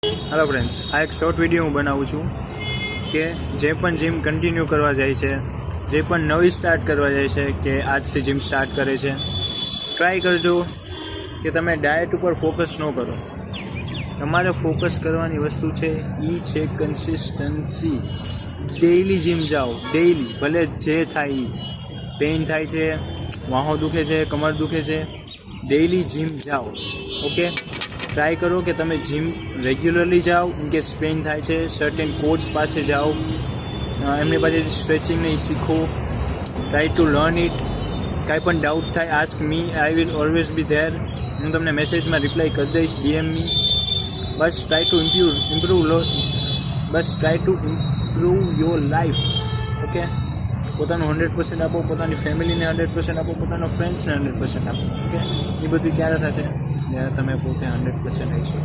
Hello friends, આ એક short video હું બનાવું છું કે જે પણ જીમ કન્ટિન્યુ કરવા જાય છે, જે પણ નવી સ્ટાર્ટ કરવા જાય છે કે આજથી જીમ સ્ટાર્ટ કરે છે, ટ્રાય કરજો કે તમે ડાયટ ઉપર ફોકસ ન કરો. તમારે ફોકસ કરવાની વસ્તુ છે એ છે કન્સિસ્ટન્સી. ડેઈલી જીમ જાઓ, ડેઈલી, ભલે જે થાય એ. પેઇન થાય છે, વાહો દુખે છે, કમર દુખે છે, ડેઈલી જીમ જાઓ. ઓકે, ટ્રાય કરો કે તમે જીમ રેગ્યુલરલી જાઓ. ઇનકેસ પેઇન થાય છે, સર્ટેન કોચ પાસે જાઓ, એમની પાસેથી સ્ટ્રેચિંગ નહીં શીખો. Try to learn it. કાંઈ પણ ડાઉટ થાય, ask me, I will always be there. હું તમને મેસેજમાં રિપ્લાય કરી દઈશ, DM me. Bus try to improve your life. Okay, પોતાનું 100% આપો, પોતાની ફેમિલીને 100% આપો, પોતાના ફ્રેન્ડ્સને 100% આપો. ઓકે, એ બધું ક્યારે થશે જ્યારે તમે પોતે 100% આવી શકો.